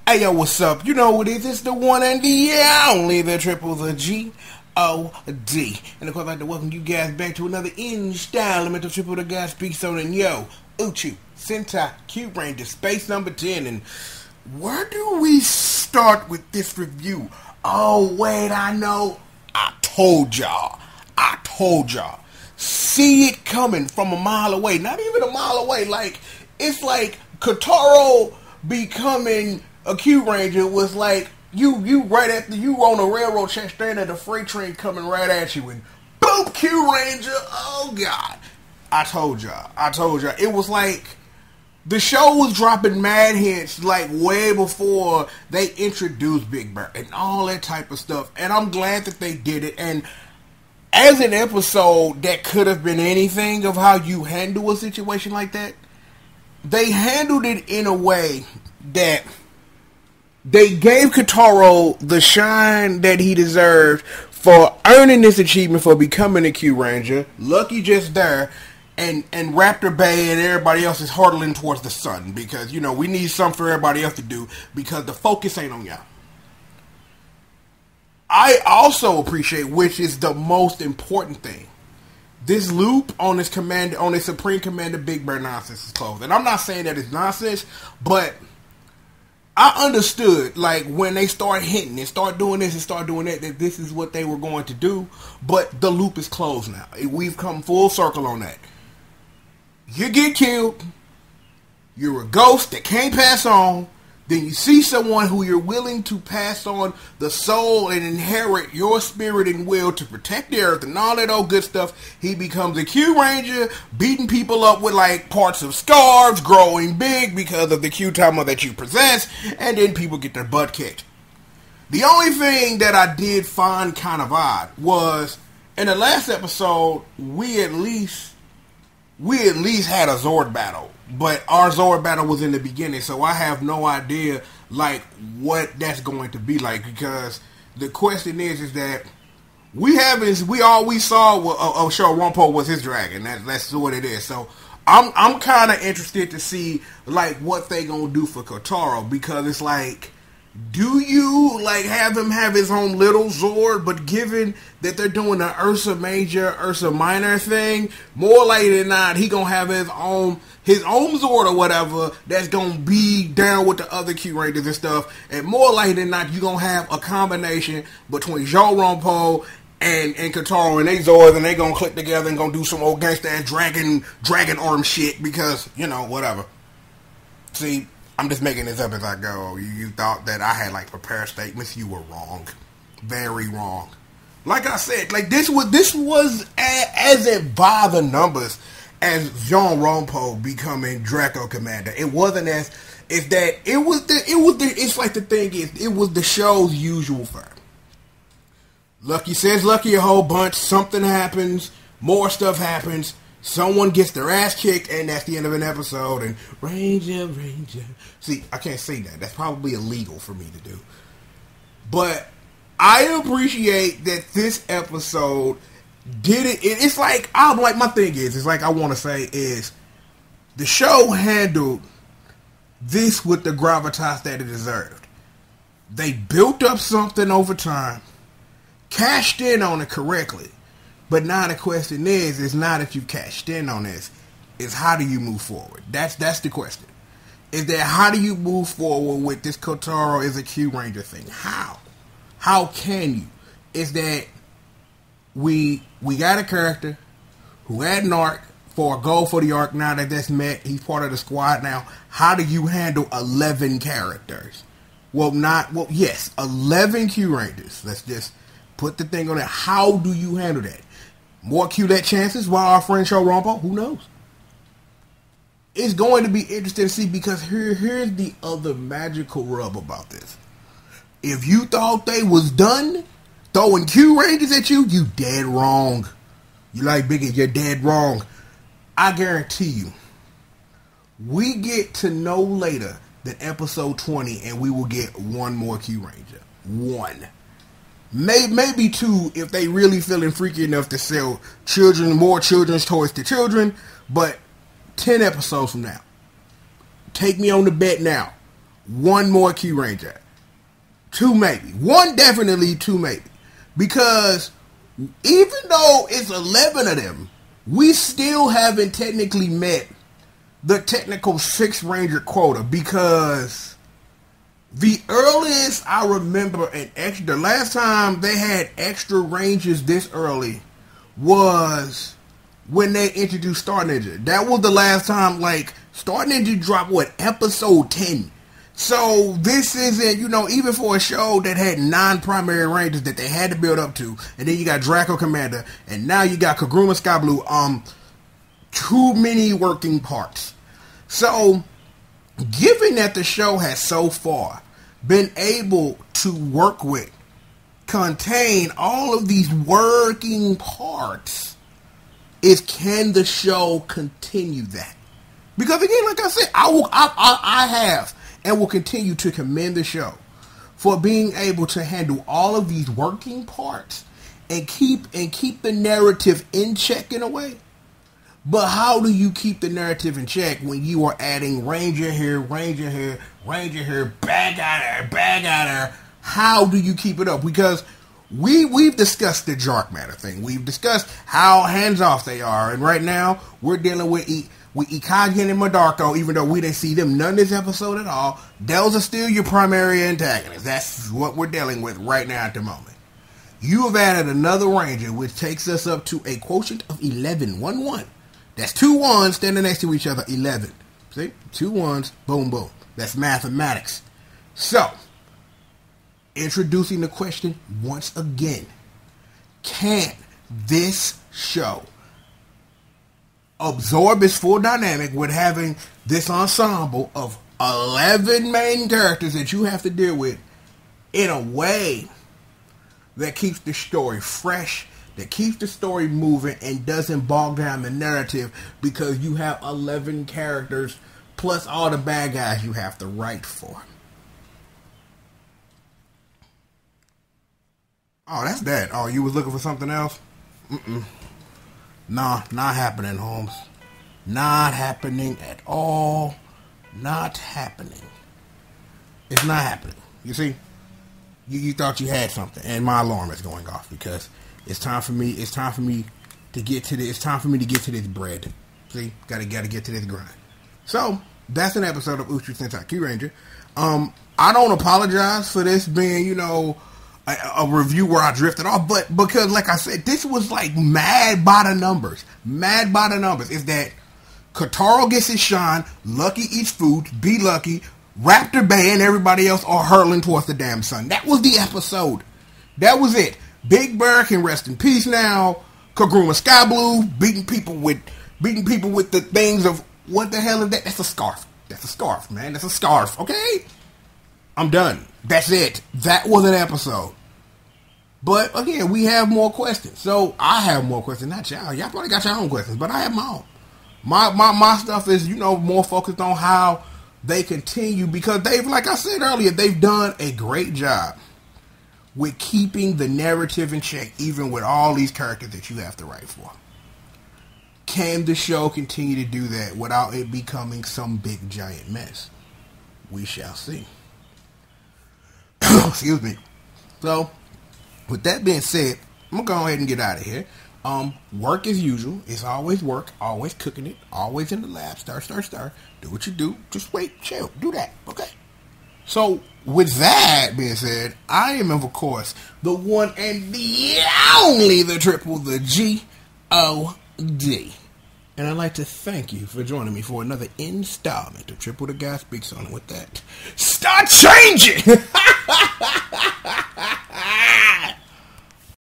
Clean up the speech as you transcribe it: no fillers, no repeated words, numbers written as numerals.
Hey yo, what's up? You know what it is? It's the one and the only, the triple, the G.O.D. And of course, I'd like to welcome you guys back to another installment of Triple the Guy Speaks On. And yo, Uchu, Sentai, Kyuranger, Space.10. And where do we start with this review? Oh, wait, I know. I told y'all. See it coming from a mile away. Not even a mile away. Like, it's like Kotaro becoming a Kyuranger was like you right after you on a railroad track standing at a freight train coming right at you and boom, Kyuranger. Oh god. I told y'all. It was like the show was dropping mad hints like way before they introduced Big Bird and all that type of stuff. And I'm glad that they did it. And as an episode that could have been anything of how you handle a situation like that, they handled it in a way that they gave Kotaro the shine that he deserved for earning this achievement for becoming a Kyuranger. Lucky just there. And Raptor Bay and everybody else is hurtling towards the sun. Because, you know, we need something for everybody else to do. Because the focus ain't on y'all. I also appreciate, which is the most important thing, this loop on this commander, on this Supreme Commander Big Bird nonsense is closed. And I'm not saying that it's nonsense, but I understood, like, when they start hinting and start doing this and start doing that this is what they were going to do. But the loop is closed now. We've come full circle on that. You get killed. You're a ghost that can't pass on. Then you see someone who you're willing to pass on the soul and inherit your spirit and will to protect the earth and all that old good stuff. He becomes a Kyuranger, beating people up with like parts of scarves, growing big because of the Q-timer that you possess, and then people get their butt kicked. The only thing that I did find kind of odd was in the last episode, we at least had a Zord battle. But our Zord battle was in the beginning, so I have no idea, like, what that's going to be like. Because the question is that all we saw of Shorompo was his dragon. That's what it is. So I'm kind of interested to see, like, what they gonna do for Kotaro. Because it's like, do you, like, have him have his own little Zord, but given that they're doing the Ursa Major, Ursa Minor thing, more likely than not, he gonna have his own Zord or whatever that's gonna be down with the other Kyurangers and stuff, and more likely than not, you gonna have a combination between Jorompo and Kotaro and they Zords, and they gonna click together and gonna do some old gangsta ass dragon arm shit, because, you know, whatever. See, I'm just making this up as I go. You thought that I had, like, prepared statements. You were wrong. Very wrong. Like I said, like, this was as it by the numbers as Jean Rompo becoming Draco Commander. It wasn't as it's that it's like the thing is, it was the show's usual firm. Lucky says Lucky a whole bunch, something happens, more stuff happens. Someone gets their ass kicked, and that's the end of an episode, and Ranger. See, I can't say that. That's probably illegal for me to do. But I appreciate that this episode did it. It's like, my thing is, it's like I want to say is, the show handled this with the gravitas that it deserved. They built up something over time, cashed in on it correctly. But now the question is not that you cashed in on this, is how do you move forward? That's the question. Is that how do you move forward with this Kotaro as a Kyuranger thing? How? How can you? Is that we got a character who had an arc for a goal for the arc. Now that that's met, he's part of the squad now. How do you handle 11 characters? Yes, 11 Kyurangers. Let's just put the thing on that. How do you handle that? More Q-Let chances while our friend Shorompo? Who knows? It's going to be interesting to see, because here's the other magical rub about this. If you thought they was done throwing Kyurangers at you, you dead wrong. You like Biggie, you're dead wrong. I guarantee you, we get to know later than episode 20, and we will get one more Kyuranger. One. Maybe two if they really feeling freaky enough to sell more children's toys to children. But 10 episodes from now, take me on the bet now. one more Kyuranger. Two maybe. One definitely, two maybe. Because even though it's 11 of them, we still haven't technically met the technical 6 Ranger quota, because the earliest I remember the last time they had extra Rangers this early was when they introduced Star Ninja. That was the last time, like, Star Ninja dropped, episode 10. So this isn't, even for a show that had 9 primary Rangers that they had to build up to, and then you got Draco Commander, and now you got Kaguruma Sky Blue, too many working parts. So, given that the show has so far been able to work with, contain all of these working parts, can the show continue that? Because again, like I said, I have and will continue to commend the show for being able to handle all of these working parts and keep the narrative in check in a way. But how do you keep the narrative in check when you are adding Ranger here, Ranger here, Ranger here, bag out there? How do you keep it up? Because we've discussed the Dark Matter thing. We've discussed how hands-off they are. And right now, we're dealing with Ikagin and Madarko, even though we didn't see them none this episode at all. Those are still your primary antagonists. That's what we're dealing with right now at the moment. You have added another Ranger, which takes us up to a quotient of 11. 1-1. That's 2 1s standing next to each other, 11. See? 2 1s, boom, boom. That's mathematics. So, introducing the question once again. Can this show absorb its full dynamic with having this ensemble of 11 main characters that you have to deal with in a way that keeps the story fresh, that keeps the story moving, and doesn't bog down the narrative because you have 11 characters plus all the bad guys you have to write for? Oh, that's that. Oh, you was looking for something else? Nah, not happening, Holmes. Not happening at all. Not happening. It's not happening. You see? You thought you had something, and my alarm is going off because it's time for me to get to this bread. See? Gotta get to this grind. So, that's an episode of Uchu Sentai Kyuranger. I don't apologize for this being, a review where I drifted off, but because, like I said, this was like mad by the numbers. Mad by the numbers. Is that Kotaro gets his shine, Lucky eats food, Be Lucky, Raptor Bay and everybody else are hurtling towards the damn sun. That was the episode. That was it. Big Bear can rest in peace now. Kaguruma Sky Blue beating people with the things of, what the hell is that? That's a scarf. That's a scarf, man. That's a scarf. Okay? I'm done. That's it. That was an episode. But again, we have more questions. So I have more questions. Not y'all. Y'all probably got your own questions, but I have my own. My stuff is, more focused on how they continue, because they've, like I said earlier, they've done a great job with keeping the narrative in check, even with all these characters that you have to write for. Can the show continue to do that without it becoming some big giant mess? We shall see. Excuse me. So, with that being said, I'm going to go ahead and get out of here. Work as usual. It's always work. Always cooking it. Always in the lab. Stir. Do what you do. Just wait. Chill. Do that. Okay? So, with that being said, I am, of course, the one and the only, the triple, the G.O.D. And I'd like to thank you for joining me for another installment of Triple the Guy Speaks On. And with that, start changing!